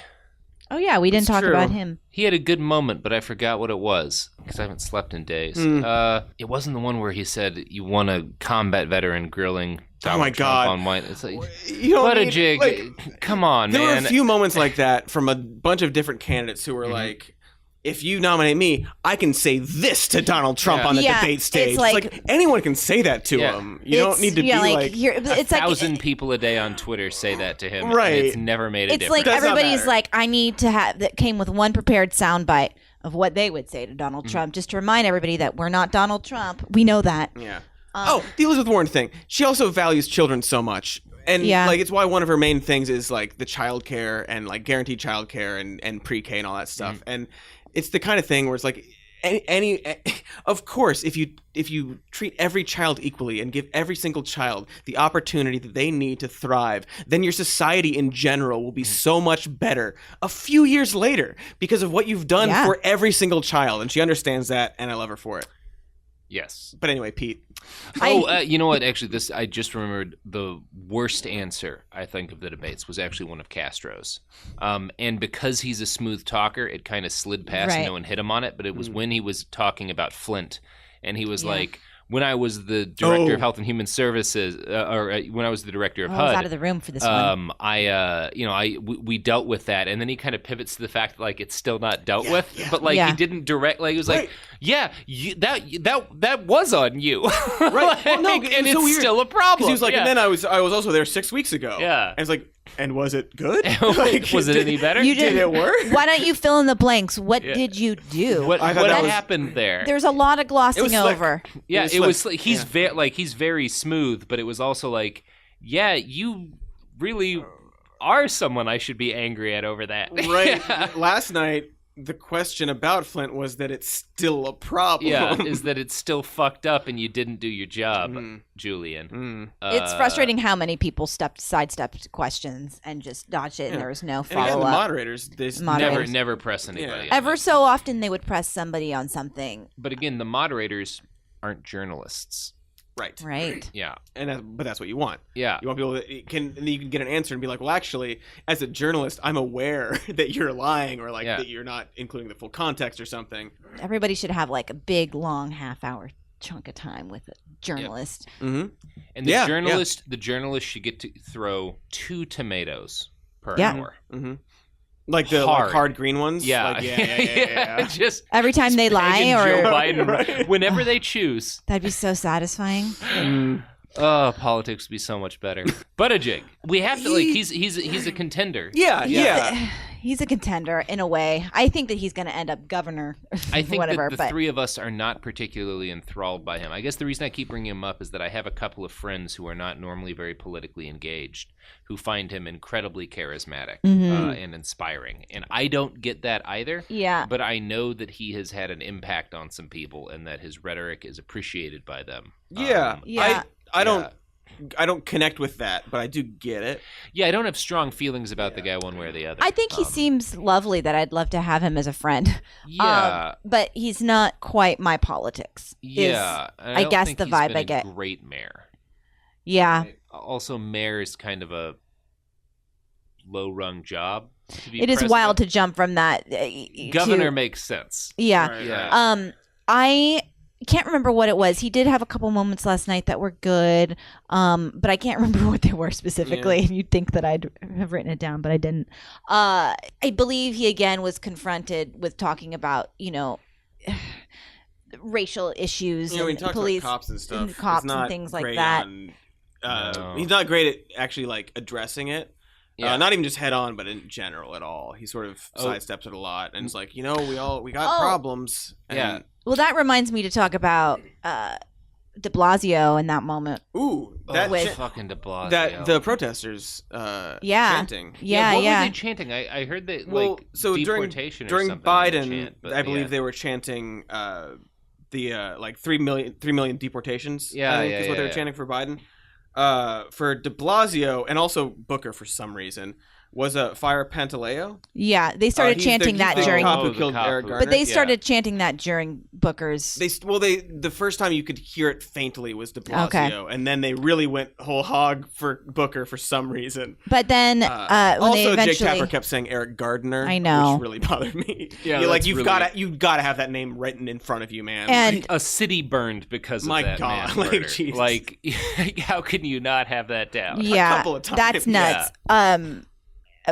Oh, yeah, we didn't talk about him. He had a good moment, but I forgot what it was because I haven't slept in days. It wasn't the one where he said, you want a combat veteran grilling Donald Trump on white. It's like, Buttigieg, come on, man. There were a few moments like that from a bunch of different candidates who were like, if you nominate me, I can say this to Donald Trump on the debate stage. It's like anyone can say that to him. You don't need to be it's 1,000 people a day on Twitter say that to him. Right. And it's never made a difference. It's like everybody's like, I need to have that came with one prepared soundbite of what they would say to Donald Trump, just to remind everybody that we're not Donald Trump. We know that. Yeah. The Elizabeth Warren thing. She also values children so much. And it's why one of her main things is the child care and guaranteed child care and pre-K and all that stuff. And it's the kind of thing where it's of course, if you treat every child equally and give every single child the opportunity that they need to thrive, then your society in general will be so much better a few years later because of what you've done for every single child. And she understands that, and I love her for it. Yes. But anyway, Pete. You know what? Actually, I just remembered the worst answer, I think, of the debates was actually one of Castro's. And because he's a smooth talker, it kind of slid past and no one hit him on it. But it was when he was talking about Flint, and he was like, when I was the director of Health and Human Services, when I was the director of HUD, I was out of the room for this one. We dealt with that, and then he kind of pivots to the fact that it's still not dealt with, but he didn't direct. He was like, that was on you, right? And it's so still a problem. He was like, and then I was also there 6 weeks ago. Yeah, and it's like, and was it good? Was it any better? Did it work? Why don't you fill in the blanks? What did you do? What happened there? There's a lot of glossing over. Yeah, it was he's very smooth, but it was also you really are someone I should be angry at over that. Right. Last night, the question about Flint was that it's still a problem. Yeah, is that it's still fucked up and you didn't do your job, Julian. It's frustrating how many people sidestepped questions and just dodged it, and there was no follow-up. And again, the moderators, never press anybody. Ever so often, they would press somebody on something. But again, the moderators aren't journalists. Right. Yeah. But that's what you want. Yeah. You want people that you can get an answer and be like, well, actually, as a journalist, I'm aware that you're lying or that you're not including the full context or something. Everybody should have a big, long half-hour chunk of time with a journalist. Yep. Mm-hmm. And the journalist should get to throw 2 tomatoes per hour. Mm-hmm. Like the hard green ones? Yeah. Just every time they lie or Joe Biden, whenever they choose. That'd be so satisfying. Oh, politics would be so much better. Buttigieg. We have to he's a contender. Yeah. He's a contender in a way. I think that he's going to end up governor. I think that the three of us are not particularly enthralled by him. I guess the reason I keep bringing him up is that I have a couple of friends who are not normally very politically engaged who find him incredibly charismatic and inspiring. And I don't get that either. Yeah. But I know that he has had an impact on some people and that his rhetoric is appreciated by them. Yeah. I don't connect with that, but I do get it. Yeah, I don't have strong feelings about the guy one way or the other. I think he seems lovely that I'd love to have him as a friend. Yeah. But he's not quite my politics. Yeah. I guess the vibe I get. Great mayor. Yeah. Also, mayor is kind of a low-rung job. It is wild to jump from that. Governor makes sense. Yeah. Yeah. can't remember what it was. He did have a couple moments last night that were good, but I can't remember what they were specifically. Yeah. You'd think that I'd have written it down, but I didn't. I believe he again was confronted with talking about, racial issues When he and talks police, about cops and stuff, and cops it's not and things like great that. No. He's not great at actually like addressing it. Yeah. Not even just head on, but in general at all. He sort of sidesteps it a lot, and it's like, we got problems. And, Yeah. Well, that reminds me to talk about de Blasio in that moment. Ooh, that fucking de Blasio. that the protesters chanting. Yeah, what yeah. were they chanting? I heard that So deportation during or something they Biden, chant, but I believe they were chanting like 3 million deportations. Yeah, I think yeah, is what they were yeah. chanting for Biden. For de Blasio and also Booker for some reason was Fire Pantaleo. Yeah, they started chanting that the during. cop who the killed cop Eric who- Garner. But they started chanting that during Booker's. The first time you could hear it faintly was de Blasio, Okay. and then they really went whole hog for Booker for some reason. But then when also, they eventually, Jake Tapper kept saying Eric Gardner. I know. Which really bothered me. Yeah, you've got to have that name written in front of you, man. And a city burned because My of that God, man like, murder. Jesus. Like, how can you not have that down? yeah, couple of times. that's nuts.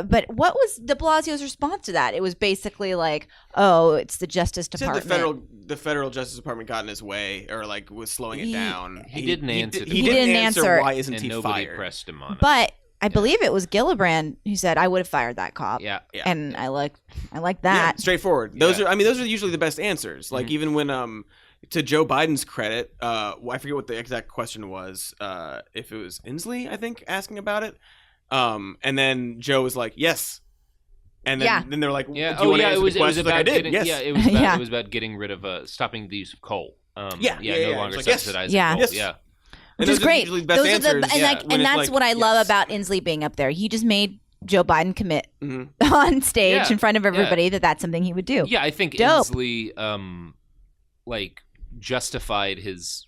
But what was de Blasio's response to that? It was basically like, "Oh, it's the Justice He said Department." the federal Justice Department got in his way, or like was slowing it down. He didn't answer. He didn't didn't answer. Why isn't and he nobody fired? pressed him on it. But I believe it was Gillibrand who said, "I would have fired that cop." Yeah. And I like Yeah, that. straightforward. Those are usually the best answers. Like even when to Joe Biden's credit, I forget what the exact question was. If it was Inslee, I think, asking about it. And then Joe was like, "Yes." And then they're like, Yeah. "Do you want to answer it was the question?" about Like, I did. getting. Yes. Yeah, it was about Yeah. it was about getting rid of stopping the use of coal. No Yeah. longer It's like, yes. subsidizing Yeah. coal. Yes. Yeah. Which And is those are great. usually the best Those are answers. and when it's that's like, what I love yes. about Inslee being up there. He just made Joe Biden commit Mhm. on stage Yeah. in front of everybody that that's something he would do. Yeah, I think Dope. Inslee justified his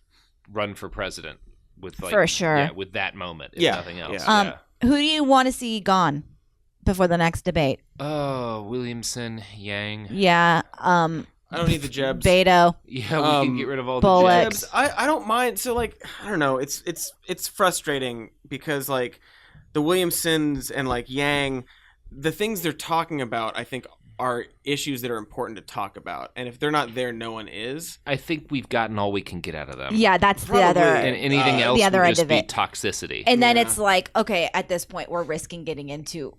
run for president with For sure. Yeah, with that moment, if Yeah. nothing else. Yeah. Who do you want to see gone before the next debate? Oh, Williamson, Yang. Yeah, I don't need the Jebs. Beto. Yeah, we can get rid of all the Bullock. Jebs. Jebs, I don't mind. So like, I don't know. It's frustrating because like the Williamsons and like Yang, the things they're talking about, I think are issues that are important to talk about. And if they're not there, no one is. I think we've gotten all we can get out of them. Yeah, that's Probably. the other. And anything else the other would end just of be it. toxicity. And then Yeah. it's like, okay, at this point, we're risking getting into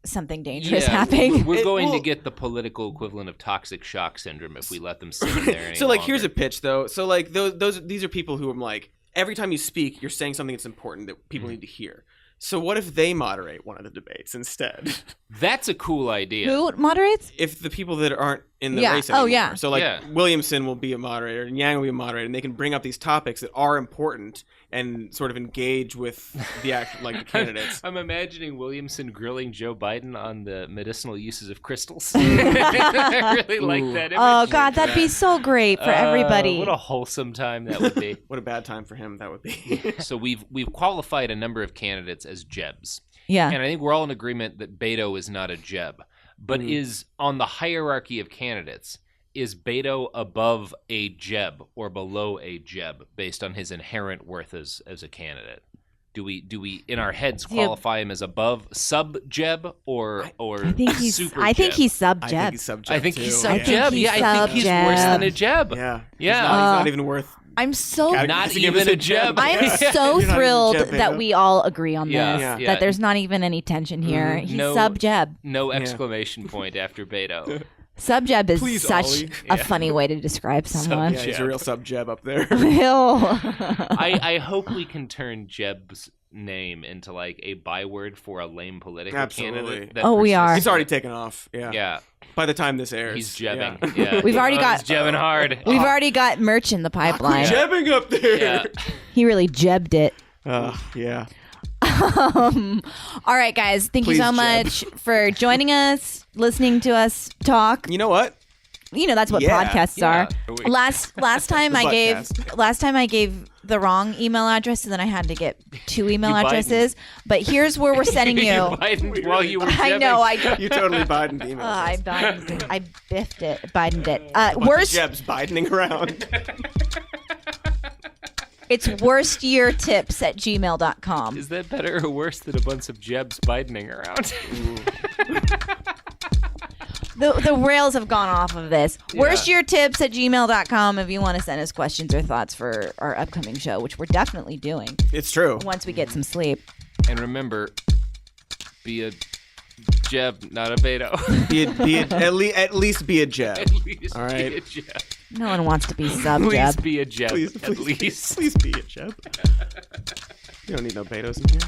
something dangerous Yeah, happening. We're going to well- get the political equivalent of toxic shock syndrome if we let them sit in there any So like, longer. here's a pitch though. So like, these are people who I'm like, every time you speak, you're saying something that's important that people need to hear. So what if they moderate one of the debates instead? That's a cool idea. Who moderates? If the people that aren't in the Yeah. race Oh, anymore. yeah. So like Yeah. Williamson will be a moderator and Yang will be a moderator, and they can bring up these topics that are important and sort of engage with the the candidates. I'm imagining Williamson grilling Joe Biden on the medicinal uses of crystals. I really like that image. Oh God, that'd be so great for everybody. What a wholesome time that would be. What a bad time for him that would be. So we've qualified a number of candidates as Jebs. Yeah. And I think we're all in agreement that Beto is not a Jeb, but is on the hierarchy of candidates. Is Beto above a Jeb or below a Jeb based on his inherent worth as a candidate? Do we in our heads qualify him as above sub Jeb or I think he's. super I think Jeb? he's sub I think Jeb. he's sub I think too. he's Yeah. sub Jeb. he's Yeah, I think he's sub worse Jeb. than a Jeb. Yeah. Yeah. He's not even worth. I'm so. Gotta- Not Give even us a a Jeb. Jeb. I'm Yeah. so You're not even thrilled Jeb, that Beto. we all agree on Yeah. this. Yeah. That there's not even any tension here. He's No- sub Jeb. No exclamation point after Beto. Sub Jeb is Please, such Ollie. a funny way to describe someone. Yeah, he's a Jeb. real sub Jeb up there. Ew. I hope we can turn Jeb's name into like a byword for a lame political Absolutely. candidate. that Oh, we persists. are. He's already taken off. Yeah. Yeah, By the time this airs, he's jebbing. Yeah. Yeah. We've already He's got- jebbing hard. We've already got merch in the pipeline. Jebbing up there. Yeah. He really jebbed it. Yeah. All right, guys. Thank you Please, so Jeb. much for joining us, listening to us talk. You know what? You know that's what Yeah. podcasts Yeah. are. Last time I gave the wrong email address, and then I had to get 2 email You Bidened. addresses. But here's where we're sending you. Bidened while you were I jebbing. know. You totally Biden the email. I bidened it. I biffed it. Bidened it. Bunch of Worst Jebs Bidening around. It's worstyeartips@gmail.com. Is that better or worse than a bunch of Jebs Bidening around? The rails have gone off of this. Yeah. Worstyeartips@gmail.com if you want to send us questions or thoughts for our upcoming show, which we're definitely doing It's true. once we get some sleep. And remember, be a Jeb, not a Beto. At least be a Jeb. At least All be right. a Jeb. No one wants to be sub Please Jeb. be a Jeb. Please, at least. please be a Jeb. You don't need no Betos in here.